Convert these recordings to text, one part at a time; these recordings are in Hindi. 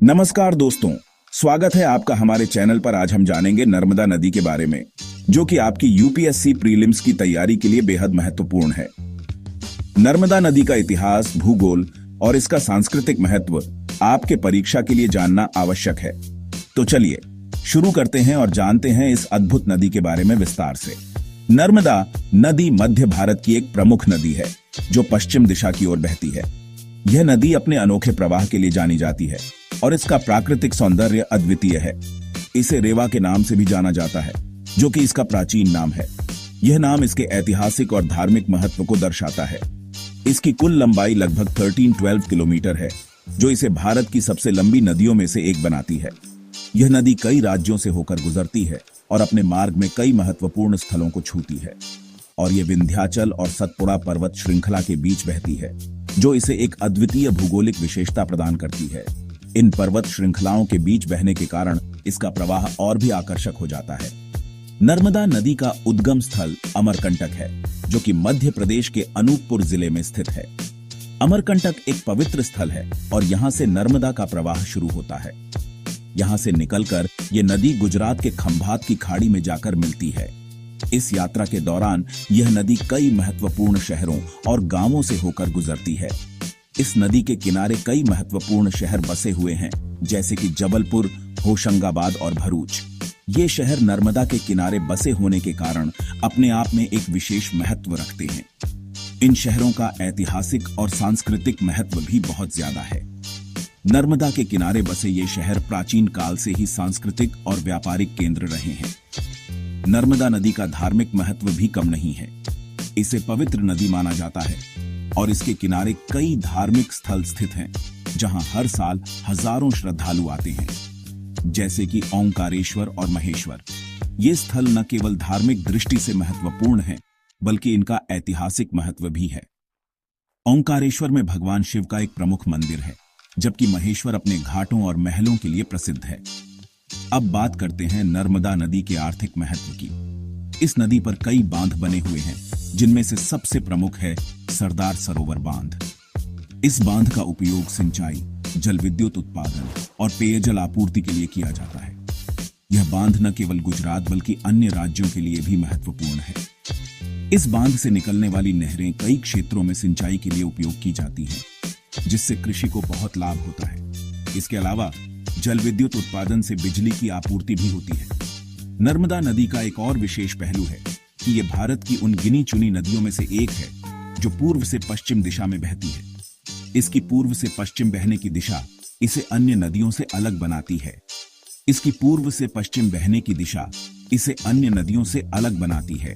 नमस्कार दोस्तों, स्वागत है आपका हमारे चैनल पर। आज हम जानेंगे नर्मदा नदी के बारे में, जो कि आपकी यूपीएससी प्रीलिम्स की तैयारी के लिए बेहद महत्वपूर्ण है। नर्मदा नदी का इतिहास, भूगोल और इसका सांस्कृतिक महत्व आपके परीक्षा के लिए जानना आवश्यक है। तो चलिए शुरू करते हैं और जानते हैं इस अद्भुत नदी के बारे में विस्तार से। नर्मदा नदी मध्य भारत की एक प्रमुख नदी है जो पश्चिम दिशा की ओर बहती है। यह नदी अपने अनोखे प्रवाह के लिए जानी जाती है और इसका प्राकृतिक सौंदर्य अद्वितीय है। इसे रेवा के नाम से भी जाना जाता है, जो कि इसका प्राचीन नाम है। यह नाम इसके ऐतिहासिक और धार्मिक महत्व को दर्शाता है। इसकी कुल लंबाई लगभग 13-12 किलोमीटर है, जो इसे भारत की सबसे लंबी नदियों में से एक बनाती है। यह नदी कई राज्यों से होकर गुजरती है और अपने मार्ग में कई महत्वपूर्ण स्थलों को छूती है। और यह विंध्याचल और सतपुड़ा पर्वत श्रृंखला के बीच बहती है, जो इसे एक अद्वितीय भूगोलिक विशेषता प्रदान करती है। इन पर्वत श्रृंखलाओं के बीच बहने के कारण इसका प्रवाह और भी आकर्षक हो जाता है। नर्मदा नदी का उद्गम स्थल अमरकंटक है, जो कि मध्य प्रदेश के अनूपपुर जिले में स्थित है। अमरकंटक एक पवित्र स्थल है और यहाँ से नर्मदा का प्रवाह शुरू होता है। यहाँ से निकलकर ये नदी गुजरात के खंभात की खाड़ी में जाकर मिलती है। इस यात्रा के दौरान यह नदी कई महत्वपूर्ण शहरों और गांवों से होकर गुजरती है। इस नदी के किनारे कई महत्वपूर्ण शहर बसे हुए हैं, जैसे कि जबलपुर, होशंगाबाद और भरूच। ये शहर नर्मदा के किनारे बसे होने के कारण अपने आप में एक विशेष महत्व रखते हैं। इन शहरों का ऐतिहासिक और सांस्कृतिक महत्व भी बहुत ज्यादा है। नर्मदा के किनारे बसे ये शहर प्राचीन काल से ही सांस्कृतिक और व्यापारिक केंद्र रहे हैं। नर्मदा नदी का धार्मिक महत्व भी कम नहीं है। इसे पवित्र नदी माना जाता है और इसके किनारे कई धार्मिक स्थल स्थित हैं, जहां हर साल हजारों श्रद्धालु आते हैं, जैसे कि ओंकारेश्वर और महेश्वर। ये स्थल न केवल धार्मिक दृष्टि से महत्वपूर्ण हैं, बल्कि इनका ऐतिहासिक महत्व भी है। ओंकारेश्वर में भगवान शिव का एक प्रमुख मंदिर है, जबकि महेश्वर अपने घाटों और महलों के लिए प्रसिद्ध है। अब बात करते हैं नर्मदा नदी के आर्थिक महत्व की। इस नदी पर कई बांध बने हुए हैं, जिनमें से सबसे प्रमुख है सरदार सरोवर बांध। इस बांध का उपयोग सिंचाई, जल विद्युत उत्पादन और पेयजल आपूर्ति के लिए किया जाता है। यह बांध न केवल गुजरात बल्कि अन्य राज्यों के लिए भी महत्वपूर्ण है। इस बांध से निकलने वाली नहरें कई क्षेत्रों में सिंचाई के लिए उपयोग की जाती हैं, जिससे कृषि को बहुत लाभ होता है। इसके अलावा जल विद्युत उत्पादन से बिजली की आपूर्ति भी होती है। नर्मदा नदी का एक और विशेष पहलू है कि यह भारत की उन गिनी चुनी नदियों में से एक है जो पूर्व से पश्चिम दिशा में बहती है। इसकी पूर्व से पश्चिम बहने की दिशा इसे अन्य नदियों से अलग बनाती है। इसकी पूर्व से पश्चिम बहने की दिशा इसे अन्य नदियों से अलग बनाती है।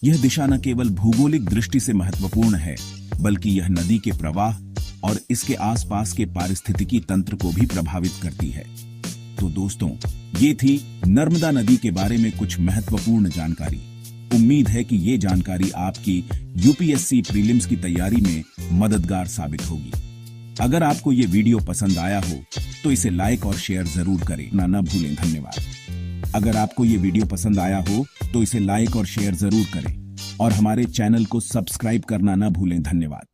यह दिशा न केवल भूगोलिक दृष्टि से महत्वपूर्ण है, बल्कि यह नदी के प्रवाह और इसके आसपास के पारिस्थितिकी तंत्र को भी प्रभावित करती है। तो दोस्तों, ये थी नर्मदा नदी के बारे में कुछ महत्वपूर्ण जानकारी। उम्मीद है कि ये जानकारी आपकी यूपीएससी प्रीलिम्स की तैयारी में मददगार साबित होगी। अगर आपको ये वीडियो पसंद आया हो तो इसे लाइक और शेयर जरूर करें ना भूलें। धन्यवाद। अगर आपको ये वीडियो पसंद आया हो तो इसे लाइक और शेयर जरूर करें और हमारे चैनल को सब्सक्राइब करना ना भूलें। धन्यवाद।